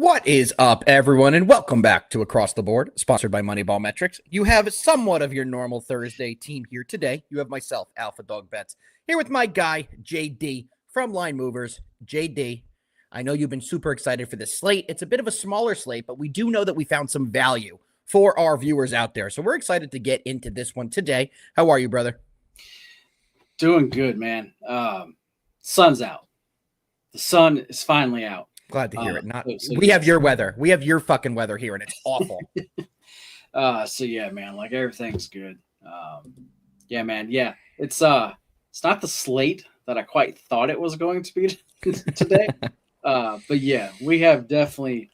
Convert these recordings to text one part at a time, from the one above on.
What is up, everyone, and welcome back to Across the Board, sponsored by MoneyBall Metrics. You have somewhat of your normal Thursday team here today. You have myself, AlphaDog Bets, here with my guy, JD, from Line Movers. JD, I know you've been super excited for this slate. It's a bit of a smaller slate, but we do know that we found some value for our viewers out there. So we're excited to get into this one today. How are you, brother? Doing good, man. Sun's out. The sun is finally out. Glad to hear it. We have your weather. We have your fucking weather here, and it's awful. So yeah, man, like everything's good. Yeah, man. Yeah, it's not the slate that I quite thought it was going to be today. But yeah, we have definitely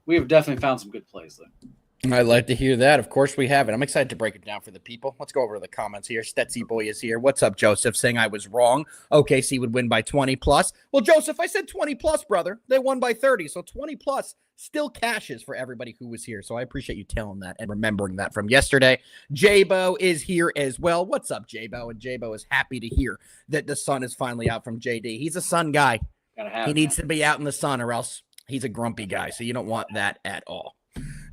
found some good plays though. I'd like to hear that. Of course we have it. I'm excited to break it down for the people. Let's go over to the comments here. Stetsy Boy is here. What's up, Joseph? Saying I was wrong. OKC would win by 20 plus. Well, Joseph, I said 20 plus, brother. They won by 30. So 20 plus still cashes for everybody who was here. So I appreciate you telling that and remembering that from yesterday. J-Bo is here as well. What's up, J-Bo? And J-Bo is happy to hear that the sun is finally out from JD. He's a sun guy. He needs to be out in the sun or else he's a grumpy guy. So you don't want that at all.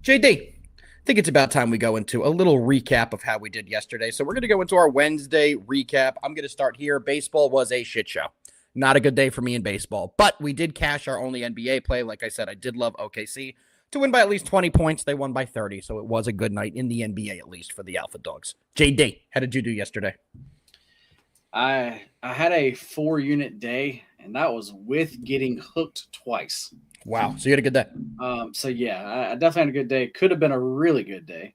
JD. I think it's about time we go into a little recap of how we did yesterday. So we're going to go into our Wednesday recap. I'm going to start here. Baseball was a shit show. Not a good day for me in baseball, but we did cash our only NBA play. Like I said, I did love OKC to win by at least 20 points. They won by 30, so it was a good night in the NBA, at least for the AlphaDogs. JD, how did you do yesterday? I had a 4-unit day, and that was with getting hooked twice. Wow. So you had a good day. So yeah, I definitely had a good day. Could have been a really good day.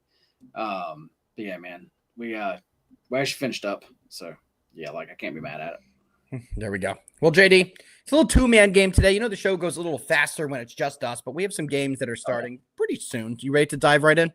But yeah, man, we actually finished up. So yeah, like I can't be mad at it. There we go. Well, JD, it's a little two-man game today. You know, the show goes a little faster when it's just us, but we have some games that are starting pretty soon. You ready to dive right in?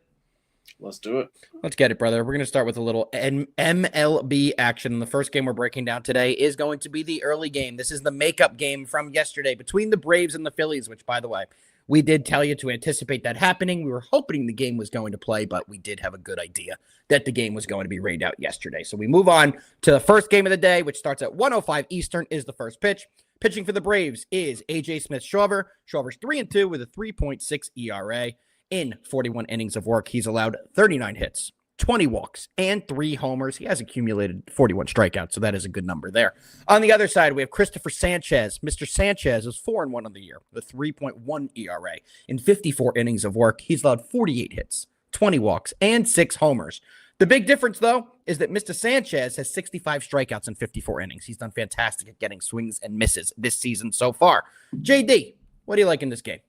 Let's do it. Let's get it, brother. We're going to start with a little MLB action. The first game we're breaking down today is going to be the early game. This is the makeup game from yesterday between the Braves and the Phillies, which, by the way, we did tell you to anticipate that happening. We were hoping the game was going to play, but we did have a good idea that the game was going to be rained out yesterday. So we move on to the first game of the day, which starts at 1:05 Eastern is the first pitch. Pitching for the Braves is A.J. Smith-Shawver. Shawver's 3-2 with a 3.6 ERA. In 41 innings of work, he's allowed 39 hits, 20 walks, and 3 homers. He has accumulated 41 strikeouts, so that is a good number there. On the other side, we have Christopher Sanchez. Mr. Sanchez is 4-1 on the year with a 3.1 ERA. In 54 innings of work, he's allowed 48 hits, 20 walks, and 6 homers. The big difference, though, is that Mr. Sanchez has 65 strikeouts in 54 innings. He's done fantastic at getting swings and misses this season so far. JD, what do you like in this game?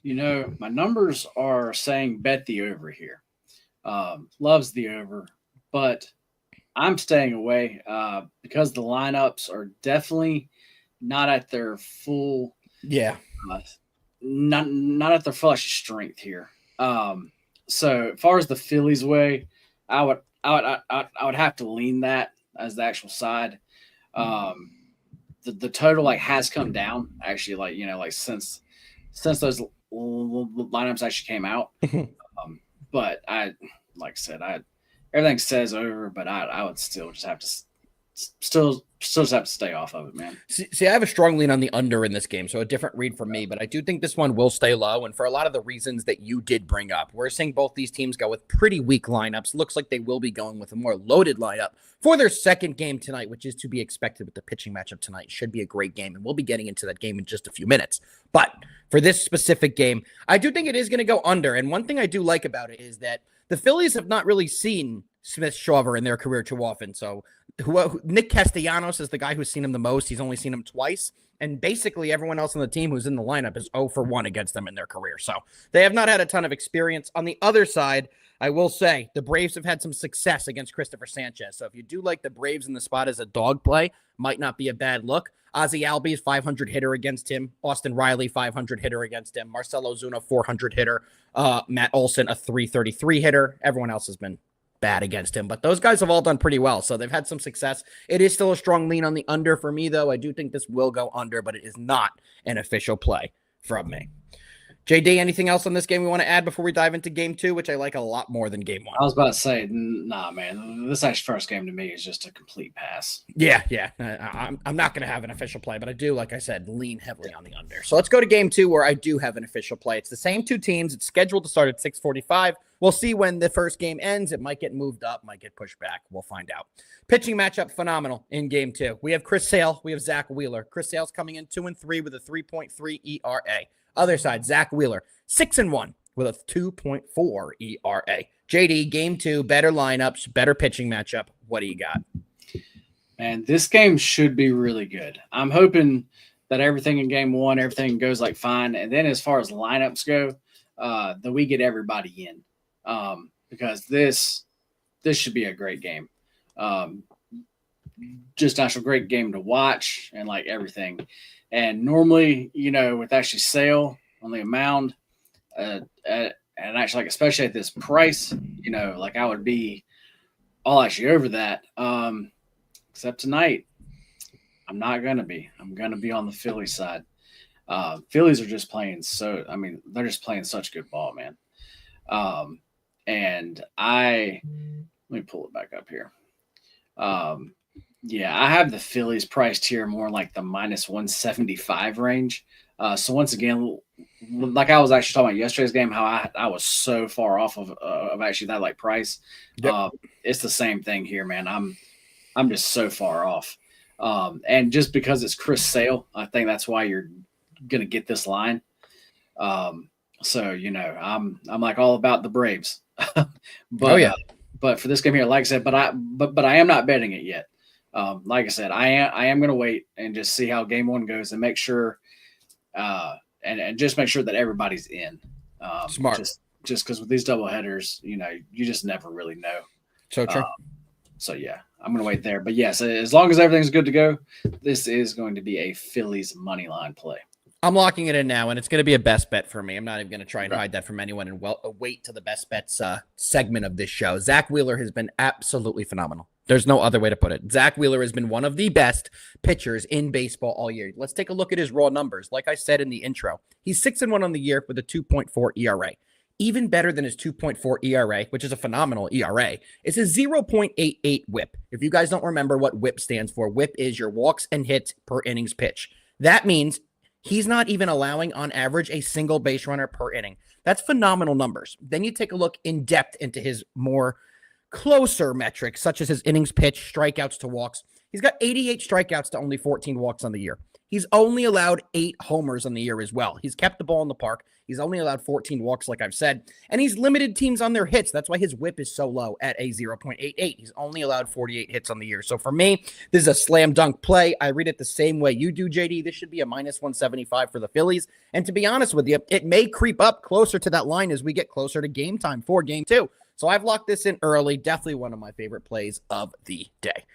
You know, my numbers are saying bet the over here. Loves the over, but I'm staying away because the lineups are definitely not at their full. Yeah. Not at their full strength here. So as far as the Phillies way, I would have to lean that as the actual side. The total has come down actually, since those lineups actually came out. But everything says over, but I would still just have to just have to stay off of it, man. See, I have a strong lean on the under in this game, so a different read from me, but I do think this one will stay low, and for a lot of the reasons that you did bring up. We're seeing both these teams go with pretty weak lineups. Looks like they will be going with a more loaded lineup for their second game tonight, which is to be expected with the pitching matchup tonight. Should be a great game, and we'll be getting into that game in just a few minutes. But for this specific game, I do think it is going to go under, and one thing I do like about it is that the Phillies have not really seen Smith-Shawver in their career too often. So Nick Castellanos is the guy who's seen him the most. He's only seen him twice. And basically everyone else on the team who's in the lineup is 0-for-1 against them in their career. So they have not had a ton of experience. On the other side, I will say the Braves have had some success against Christopher Sanchez. So if you do like the Braves in the spot as a dog play, might not be a bad look. Ozzie Albies, 500 hitter against him. Austin Riley, 500 hitter against him. Marcelo Zuna, 400 hitter. Matt Olson, a 333 hitter. Everyone else has been bad against him, but those guys have all done pretty well, so they've had some success. It is still a strong lean on the under for me, though. I do think this will go under, but it is not an official play from me. JD, anything else on this game we want to add before we dive into game 2, which I like a lot more than game 1? I was about to say, nah, man. This actually first game to me is just a complete pass. Yeah. I'm not going to have an official play, but I do, like I said, lean heavily on the under. So let's go to game 2, where I do have an official play. It's the same two teams. It's scheduled to start at 6:45. We'll see when the first game ends. It might get moved up, might get pushed back. We'll find out. Pitching matchup, phenomenal in game 2. We have Chris Sale. We have Zach Wheeler. Chris Sale's coming in 2-3 with a 3.3 ERA. Other side, Zach Wheeler, 6-1 with a 2.4 ERA. JD, game 2, better lineups, better pitching matchup. What do you got? And this game should be really good. I'm hoping that everything in game 1, everything goes like fine. And then as far as lineups go, that we get everybody in. Because this should be a great game. Just actually a great game to watch and like everything. And normally, with actually Sale on the mound, and actually, like, especially at this price, like I would be all actually over that. Except tonight, I'm not going to be. I'm going to be on the Phillies side. Phillies are just playing they're just playing such good ball, man. And let me pull it back up here. Yeah, I have the Phillies priced here more like the minus 175 range. So once again, like I was actually talking about yesterday's game, how I was so far off of actually that like price. Yep. It's the same thing here, man. I'm just so far off. And just because it's Chris Sale, I think that's why you're gonna get this line. So I'm like all about the Braves. But but for this game here, like I said, but I am not betting it yet. Like I said, I am going to wait and just see how game 1 goes and make sure, and just make sure that everybody's in. Smart. Just because with these double headers, you just never really know. So true. So yeah, I'm going to wait there. But yes, as long as everything's good to go, this is going to be a Phillies money line play. I'm locking it in now, and it's going to be a best bet for me. I'm not even going to try and hide that from anyone and wait to the best bets segment of this show. Zach Wheeler has been absolutely phenomenal. There's no other way to put it. Zach Wheeler has been one of the best pitchers in baseball all year. Let's take a look at his raw numbers. Like I said in the intro, he's 6-1 on the year with a 2.4 ERA. Even better than his 2.4 ERA, which is a phenomenal ERA, is a 0.88 whip. If you guys don't remember what whip stands for, whip is your walks and hits per innings pitch. That means he's not even allowing, on average, a single base runner per inning. That's phenomenal numbers. Then you take a look in depth into his more closer metrics, such as his innings pitched, strikeouts to walks. He's got 88 strikeouts to only 14 walks on the year. He's only allowed 8 homers on the year as well. He's kept the ball in the park. He's only allowed 14 walks, like I've said. And he's limited teams on their hits. That's why his whip is so low at a 0.88. He's only allowed 48 hits on the year. So for me, this is a slam dunk play. I read it the same way you do, JD. This should be a minus 175 for the Phillies. And to be honest with you, it may creep up closer to that line as we get closer to game time for game 2. So I've locked this in early. Definitely one of my favorite plays of the day.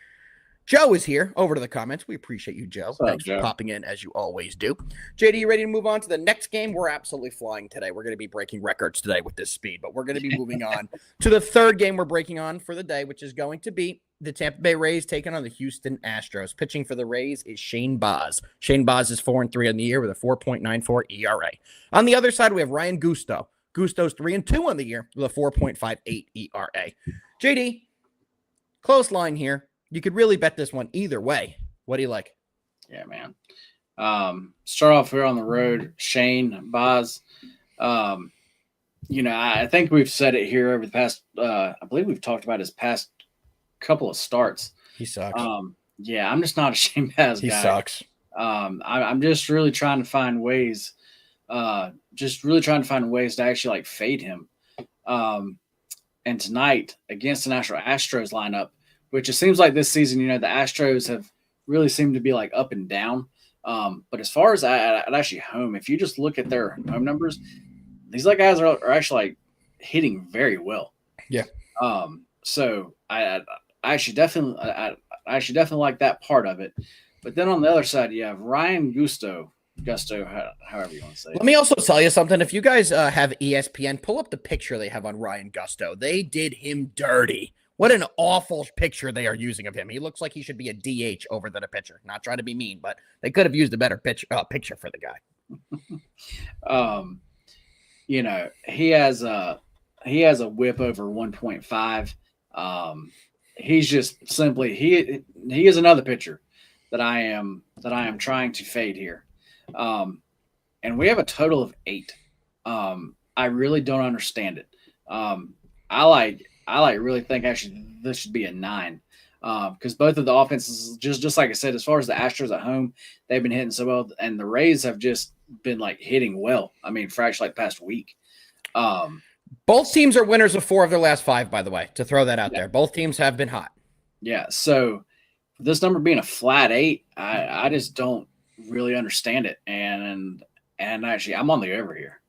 Joe is here. Over to the comments. We appreciate you, Joe. Thanks for popping in, as you always do. JD, you ready to move on to the next game? We're absolutely flying today. We're going to be breaking records today with this speed, but we're going to be moving on to the third game we're breaking on for the day, which is going to be the Tampa Bay Rays taking on the Houston Astros. Pitching for the Rays is Shane Baz. Shane Baz is 4-3 on the year with a 4.94 ERA. On the other side, we have Ryan Gusto. Gusto's 3-2 on the year with a 4.58 ERA. JD, close line here. You could really bet this one either way. What do you like? Yeah, man. Start off here on the road, Shane Baz. I think we've said it here over the past. I believe we've talked about his past couple of starts. He sucks. Yeah, I'm just not a Shane Baz guy. He sucks. I'm just really trying to find ways. To actually like fade him. And tonight against the National Astros lineup, which it seems like this season, the Astros have really seemed to be like up and down. But as far as at actually home, if you just look at their home numbers, these guys are actually like hitting very well. Yeah. So I actually definitely like that part of it. But then on the other side, you have Ryan Gusto, however you want to say it. Let me also tell you something. If you guys have ESPN, pull up the picture they have on Ryan Gusto. They did him dirty. What an awful picture they are using of him. He looks like he should be a DH over than a pitcher. Not trying to be mean, but they could have used a better picture for the guy. he has a whip over 1.5. He's just simply he is another pitcher that I am trying to fade here. And we have a total of 8. I really don't understand it. I really think actually this should be a 9. Because both of the offenses, just like I said, as far as the Astros at home, they've been hitting so well, and the Rays have just been like hitting well. I mean, for actually like past week. Both teams are winners of 4 of their last 5, by the way, to throw that out there. Both teams have been hot. Yeah. So this number being a flat 8, I just don't really understand it. And actually, I'm on the over here.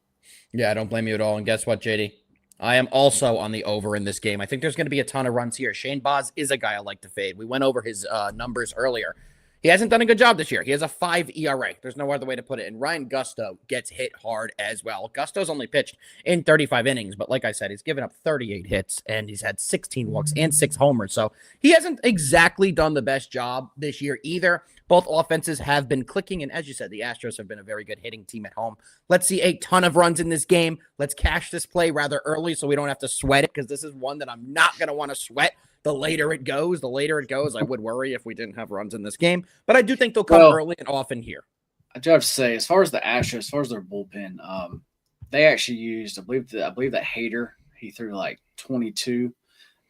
Yeah, I don't blame you at all. And guess what, JD? I am also on the over in this game. I think there's going to be a ton of runs here. Shane Baz is a guy I like to fade. We went over his numbers earlier. He hasn't done a good job this year. He has a 5 ERA. There's no other way to put it. And Ryan Gusto gets hit hard as well. Gusto's only pitched in 35 innings, but like I said, he's given up 38 hits, and he's had 16 walks and 6 homers. So he hasn't exactly done the best job this year either. Both offenses have been clicking, and as you said, the Astros have been a very good hitting team at home. Let's see a ton of runs in this game. Let's cash this play rather early so we don't have to sweat it, because this is one that I'm not going to want to sweat. The later it goes, I would worry if we didn't have runs in this game. But I do think they'll come early and often here. I do have to say, as far as the Astros, as far as their bullpen, they actually used, I believe that Hader, he threw like 22.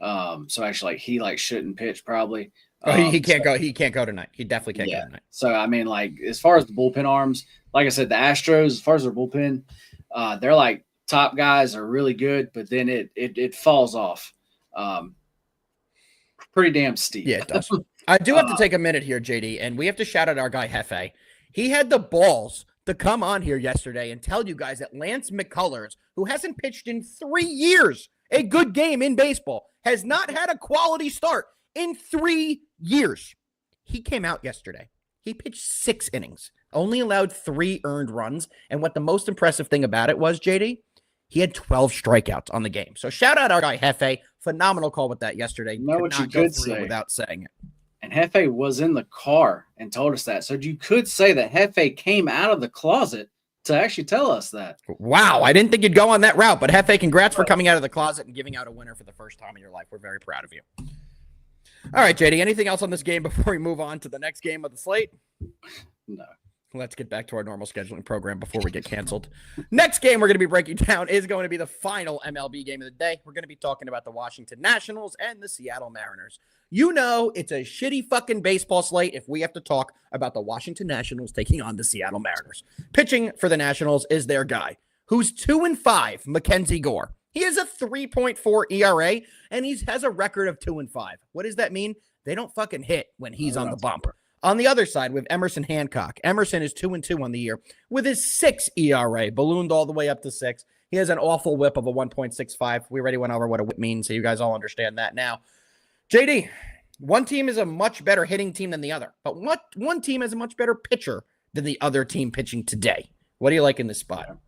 So actually, like he shouldn't pitch probably. He can't go. He can't go tonight. He definitely can't go tonight. So I mean, like as far as the bullpen arms, like I said, the Astros, as far as their bullpen, they're like top guys are really good, but then it falls off. Pretty damn steep. Yeah, it does. I do have to take a minute here, JD, and we have to shout out our guy Hefe. He had the balls to come on here yesterday and tell you guys that Lance McCullers, who hasn't pitched in 3 years, a good game in baseball, has not had a quality start in 3 years. He came out yesterday. He pitched 6 innings, only allowed 3 earned runs, and what the most impressive thing about it was, JD, he had 12 strikeouts on the game. So shout out our guy Hefe. Phenomenal call with that yesterday. You know what you could say without saying it. And Hefe was in the car and told us that. So you could say that Hefe came out of the closet to actually tell us that. Wow, I didn't think you'd go on that route, but Hefe, congrats for coming out of the closet and giving out a winner for the first time in your life. We're very proud of you. All right, JD, anything else on this game before we move on to the next game of the slate? No. Let's get back to our normal scheduling program before we get canceled. Next game we're going to be breaking down is going to be the final MLB game of the day. We're going to be talking about the Washington Nationals and the Seattle Mariners. You know it's a shitty fucking baseball slate if we have to talk about the Washington Nationals taking on the Seattle Mariners. Pitching for the Nationals is their guy, who's 2-5, Mackenzie Gore. He has a 3.4 ERA, and he has a record of 2-5. What does that mean? They don't fucking hit when he's on the bump. On the other side, with Emerson Hancock. Emerson is 2-2 on the year with his 6 ERA, ballooned all the way up to 6. He has an awful whip of a 1.65. We already went over what a whip means, so you guys all understand that now. JD, one team is a much better hitting team than the other, but one team is a much better pitcher than the other team pitching today. What do you like in this spot?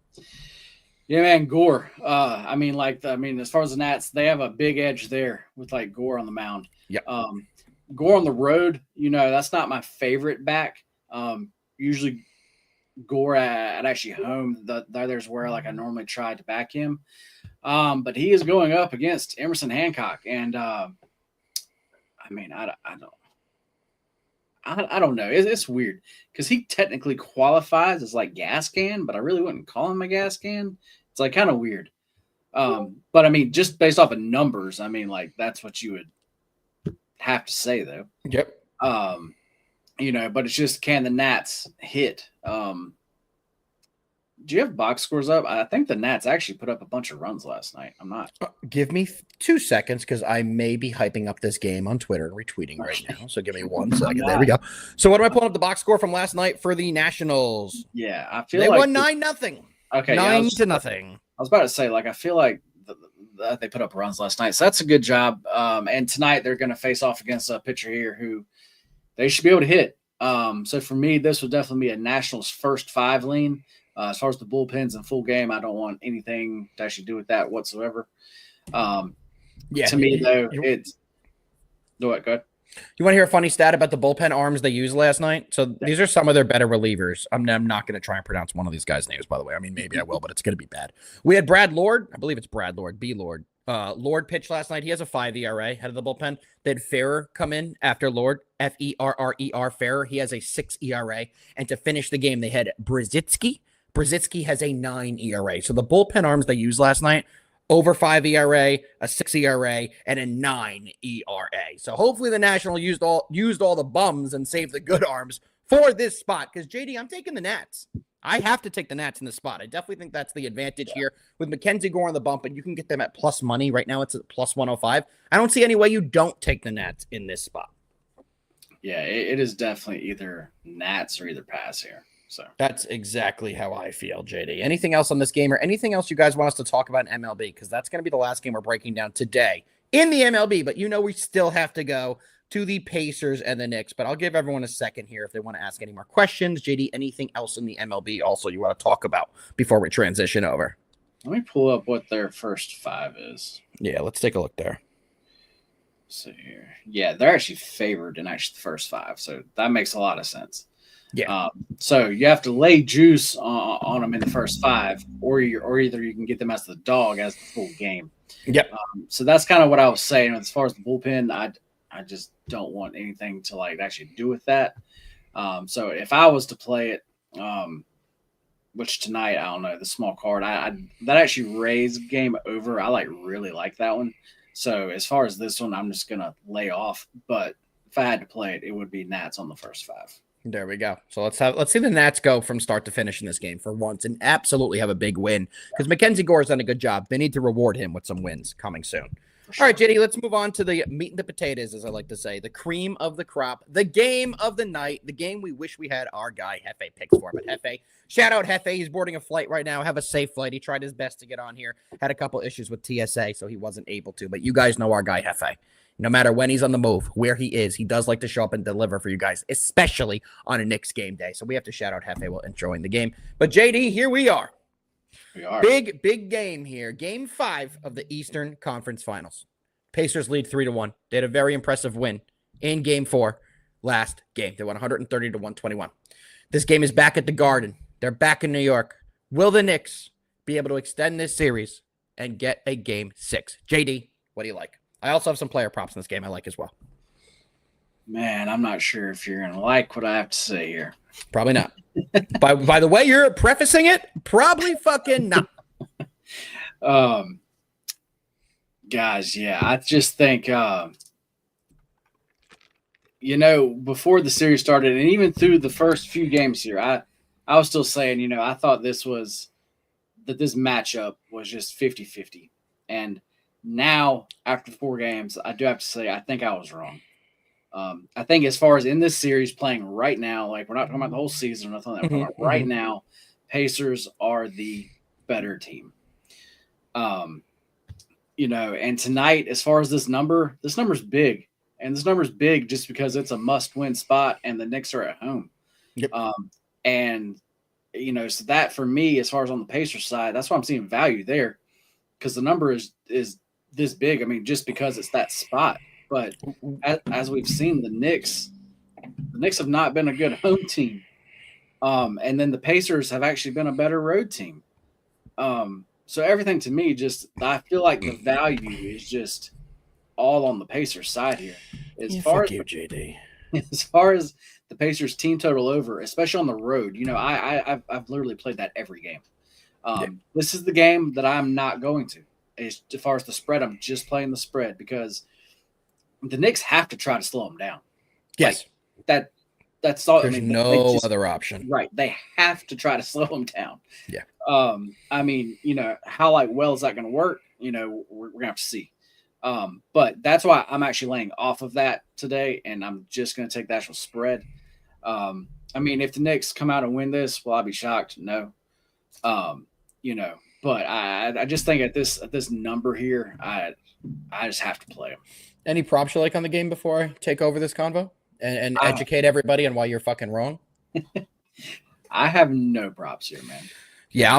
Yeah, man, Gore. As far as the Nats, they have a big edge there with like Gore on the mound. Yeah. Gore on the road, that's not my favorite back. Usually Gore at actually home, there's where like I normally try to back him. But he is going up against Emerson Hancock, and I don't know. It's weird because he technically qualifies as like gas can, but I really wouldn't call him a gas can. It's like kind of weird. But I mean, just based off of numbers, I mean, like that's what you would have to say though. Yep. But it's just, can the Nats hit? Do you have box scores up? I think the Nats actually put up a bunch of runs last night. I'm not. Give me 2 seconds because I may be hyping up this game on Twitter and retweeting right now. So give me 1 second. There we go. So what am I pulling up the box score from last night for the Nationals? Yeah, I feel they like won 9-0. Okay, 9-0. I was about to say, like, I feel like they put up runs last night, so that's a good job. And tonight they're going to face off against a pitcher here who they should be able to hit. So for me, this would definitely be a Nationals first 5 lean. As far as the bullpens and full game, I don't want anything to actually do with that whatsoever. To me, though, it's – go ahead. You want to hear a funny stat about the bullpen arms they used last night? So these are some of their better relievers. I'm not going to try and pronounce one of these guys' names, by the way. I mean, maybe I will, but it's going to be bad. We had Brad Lord. I believe it's Brad Lord, B Lord. Lord pitched last night. He has a 5 ERA head of the bullpen. They had Ferrer come in after Lord, Ferrer. Ferrer. He has a 6 ERA. And to finish the game, they had Brzezinski. Brzezinski has a 9 ERA. So the bullpen arms they used last night, over 5 ERA, a 6 ERA, and a 9 ERA. So hopefully the National used all the bums and saved the good arms for this spot. Because JD, I'm taking the Nats. I have to take the Nats in this spot. I definitely think that's the advantage here. With Mackenzie Gore on the bump, and you can get them at plus money. Right now it's at plus 105. I don't see any way you don't take the Nats in this spot. Yeah, it is definitely either Nats or either pass here. So that's exactly how I feel, JD. Anything else on this game or anything else you guys want us to talk about in MLB? Because that's going to be the last game we're breaking down today in the MLB. But we still have to go to the Pacers and the Knicks. But I'll give everyone a second here if they want to ask any more questions. JD, anything else in the MLB also you want to talk about before we transition over? Let me pull up what their first 5 is. Yeah, let's take a look there. Let's see here. Yeah, they're actually favored in actually the first 5. So that makes a lot of sense. Yeah. So you have to lay juice on them in the first 5, or either you can get them as the dog as the full game. Yep. So that's kind of what I was saying as far as the bullpen. I just don't want anything to actually do with that. So if I was to play it, which tonight I don't know the small card, that actually raised game over. I really like that one. So as far as this one, I'm just gonna lay off. But if I had to play it, it would be Nats on the first 5. There we go. So let's see the Nats go from start to finish in this game for once and absolutely have a big win because Mackenzie Gore has done a good job. They need to reward him with some wins coming soon. Sure. All right, JD, let's move on to the meat and the potatoes, as I like to say, the cream of the crop, the game of the night, the game we wish we had our guy Hefe picks for. But Hefe, shout out Hefe. He's boarding a flight right now. Have a safe flight. He tried his best to get on here. Had a couple issues with TSA, so he wasn't able to. But you guys know our guy Hefe. No matter when he's on the move, where he is, he does like to show up and deliver for you guys, especially on a Knicks game day. So we have to shout out Hefe while enjoying the game. But JD, here we are. We are. Big game here. Game 5 of the Eastern Conference Finals. Pacers lead 3-1. They had a very impressive win in Game 4 last game. They won 130-121. This game is back at the Garden. They're back in New York. Will the Knicks be able to extend this series and get a Game 6? JD, what do you like? I also have some player props in this game I like as well. Man, I'm not sure if you're going to like what I have to say here. Probably not. by the way you're prefacing it, probably fucking not. Guys, yeah, I just think, before the series started and even through the first few games here, I was still saying, I thought this matchup was just 50-50. And now, after 4 games, I do have to say I think I was wrong. I think as far as in this series playing right now, we're not talking about the whole season or nothing like that. We're talking about right now, Pacers are the better team. And tonight, as far as this number's big. And this number's big just because it's a must-win spot and the Knicks are at home. Yep. So that for me, as far as on the Pacers side, that's why I'm seeing value there because the number is this big. I mean, just because it's that spot. But as we've seen, the Knicks have not been a good home team. And then the Pacers have actually been a better road team. So everything to me, I feel like the value is just all on the Pacers side here. As far as JD. As far as the Pacers team total over, especially on the road, I've literally played that every game. This is the game that I'm not going to. As far as the spread, I'm just playing the spread because the Knicks have to try to slow them down. Yes. That's all. There's no other option. Right. They have to try to slow them down. Yeah. How well is that going to work? We're going to have to see. But that's why I'm actually laying off of that today, and I'm just going to take the actual spread. If the Knicks come out and win this, will I be shocked? No. But I just think at this number here, I just have to play them. Any props you like on the game before I take over this convo and educate everybody on why you're fucking wrong? I have no props here, man. Yeah,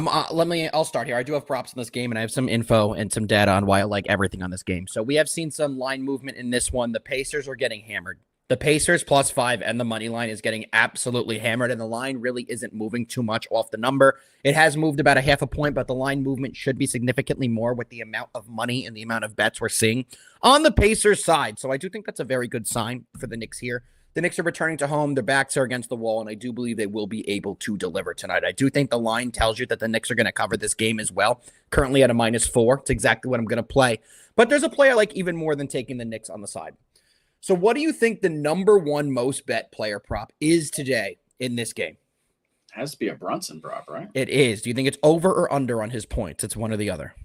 I'll start here. I do have props in this game, and I have some info and some data on why I like everything on this game. So we have seen some line movement in this one. The Pacers are getting hammered. The Pacers +5 and the money line is getting absolutely hammered, and the line really isn't moving too much off the number. It has moved about a half a point, but the line movement should be significantly more with the amount of money and the amount of bets we're seeing on the Pacers side. So I do think that's a very good sign for the Knicks here. The Knicks are returning to home. Their backs are against the wall, and I do believe they will be able to deliver tonight. I do think the line tells you that the Knicks are going to cover this game as well. Currently at a -4. It's exactly what I'm going to play. But there's a play I like even more than taking the Knicks on the side. So what do you think the number one most bet player prop is today in this game? It has to be a Brunson prop, right? It is. Do you think it's over or under on his points? It's one or the other.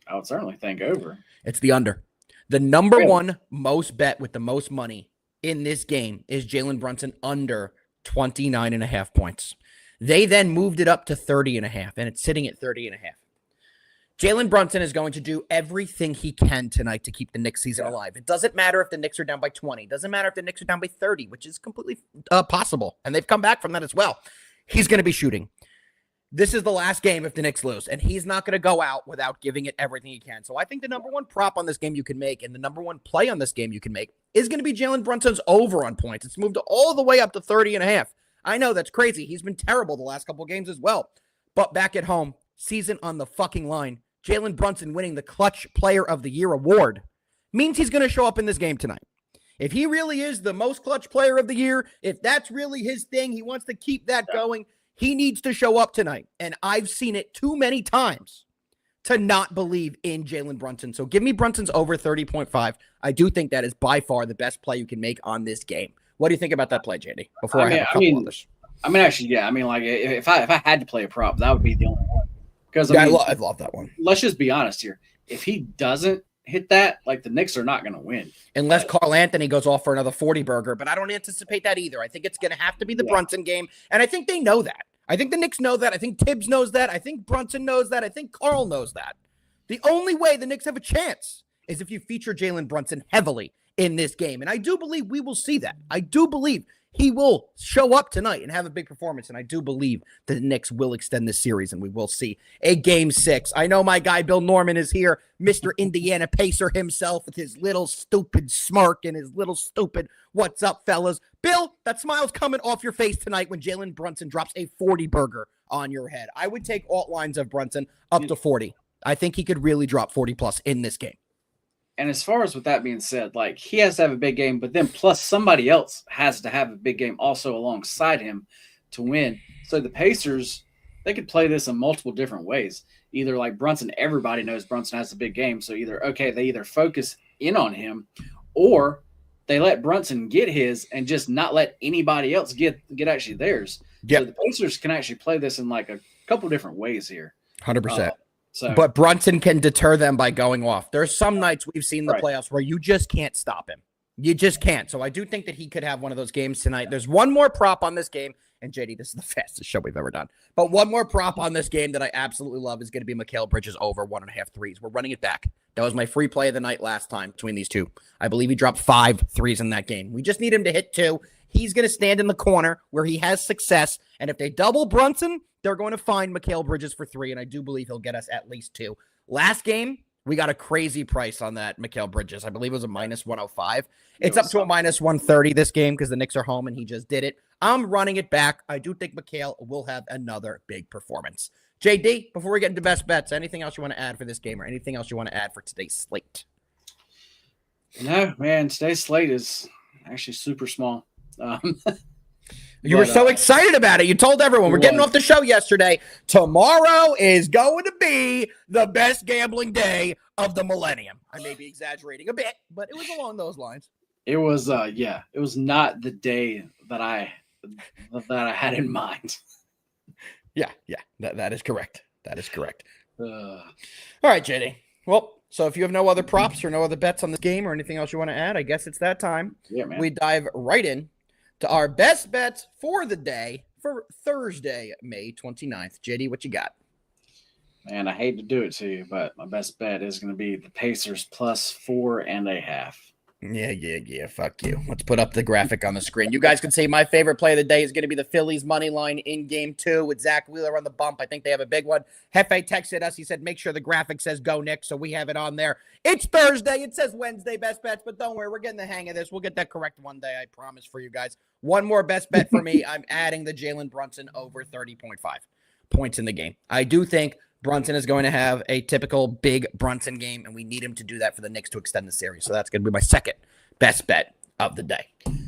I would certainly think over. It's the under. The number one most bet with the most money in this game is Jalen Brunson under 29.5 points. They then moved it up to 30.5, and it's sitting at 30.5. Jalen Brunson is going to do everything he can tonight to keep the Knicks season alive. It doesn't matter if the Knicks are down by 20. It doesn't matter if the Knicks are down by 30, which is completely possible, and they've come back from that as well. He's going to be shooting. This is the last game if the Knicks lose, and he's not going to go out without giving it everything he can. So I think the number one prop on this game you can make and the number one play on this game you can make is going to be Jalen Brunson's over on points. It's moved all the way up to 30.5. I know that's crazy. He's been terrible the last couple of games as well. But back at home, season on the fucking line, Jalen Brunson winning the Clutch Player of the Year award means he's going to show up in this game tonight. If he really is the most clutch player of the year, if that's really his thing, he wants to keep that going, he needs to show up tonight. And I've seen it too many times to not believe in Jalen Brunson. So give me Brunson's over 30.5. I do think that is by far the best play you can make on this game. What do you think about that play, JD? Before I have a couple others. Actually, yeah. I mean, like, if I had to play a prop, that would be the only one. Because I love that one. Let's just be honest here. If he doesn't hit that, like, the Knicks are not going to win. Unless Carl Anthony goes off for another 40 burger, but I don't anticipate that either. I think it's going to have to be the Brunson game, and I think they know that. I think the Knicks know that. I think Tibbs knows that. I think Brunson knows that. I think Carl knows that. The only way the Knicks have a chance is if you feature Jalen Brunson heavily in this game, and I do believe we will see that. I do believe he will show up tonight and have a big performance, and I do believe that the Knicks will extend this series, and we will see a Game 6. I know my guy Bill Norman is here, Mr. Indiana Pacer himself, with his little stupid smirk and his little stupid "What's up, fellas?" Bill, that smile's coming off your face tonight when Jalen Brunson drops a 40 burger on your head. I would take alt lines of Brunson up to 40. I think he could really drop 40+ in this game. And as far as with that being said, like, he has to have a big game, but then plus somebody else has to have a big game also alongside him to win. So the Pacers, they could play this in multiple different ways. Either like Brunson, everybody knows Brunson has a big game. So they either focus in on him, or they let Brunson get his and just not let anybody else get actually theirs. Yep. So the Pacers can actually play this in like a couple different ways here. 100%. But Brunson can deter them by going off. There's some nights we've seen the playoffs where you just can't stop him. You just can't. So I do think that he could have one of those games tonight. There's one more prop on this game. And JD, this is the fastest show we've ever done. But one more prop on this game that I absolutely love is going to be Mikal Bridges over 1.5 threes. We're running it back. That was my free play of the night last time between these two. I believe he dropped 5 threes in that game. We just need him to hit 2. He's going to stand in the corner where he has success. And if they double Brunson, they're going to find Mikal Bridges for 3. And I do believe he'll get us at least 2. Last game, we got a crazy price on that Mikal Bridges. I believe it was a -105. It's up to a -130 this game because the Knicks are home and he just did it. I'm running it back. I do think Mikal will have another big performance. JD, before we get into best bets, anything else you want to add for this game or anything else you want to add for today's slate? No, man, today's slate is actually super small. You were so excited about it. You told everyone, we're getting off the show yesterday. Tomorrow is going to be the best gambling day of the millennium. I may be exaggerating a bit, but it was along those lines. It was, it was not the day that I had in mind. Yeah, that is correct. That is correct. All right, JD. Well, so if you have no other props or no other bets on this game or anything else you want to add, I guess it's that time. Yeah, man. We dive right in to our best bets for the day for Thursday, May 29th. JD, what you got? Man, I hate to do it to you, but my best bet is going to be the Pacers +4.5. Yeah. Fuck you. Let's put up the graphic on the screen. You guys can see my favorite play of the day is going to be the Phillies money line in game 2 with Zach Wheeler on the bump. I think they have a big one. Hefe texted us. He said, make sure the graphic says go Nick. So we have it on there. It's Thursday. It says Wednesday best bets, but don't worry. We're getting the hang of this. We'll get that correct one day. I promise for you guys. One more best bet for me. I'm adding the Jalen Brunson over 30.5 points in the game. I do think Brunson is going to have a typical big Brunson game, and we need him to do that for the Knicks to extend the series. So that's going to be my second best bet of the day.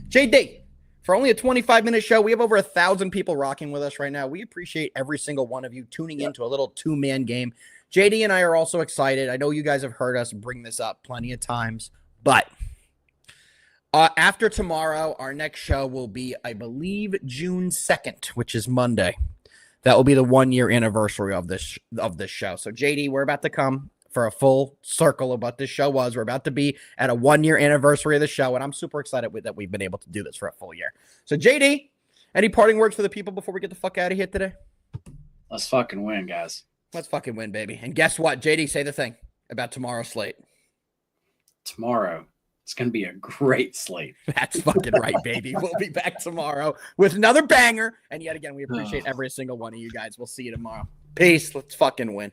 JD, for only a 25-minute show, we have over 1,000 people rocking with us right now. We appreciate every single one of you tuning into a little two-man game. JD and I are also excited. I know you guys have heard us bring this up plenty of times, but after tomorrow, our next show will be, I believe, June 2nd, which is Monday. That will be the 1-year anniversary of this show. So, JD, we're about to come for a full circle of what this show was. We're about to be at a 1-year anniversary of the show, and I'm super excited that we've been able to do this for a full year. So, JD, any parting words for the people before we get the fuck out of here today? Let's fucking win, guys. Let's fucking win, baby. And guess what? JD, say the thing about tomorrow's slate. Tomorrow. It's going to be a great slate. That's fucking right, baby. We'll be back tomorrow with another banger. And yet again, we appreciate every single one of you guys. We'll see you tomorrow. Peace. Let's fucking win.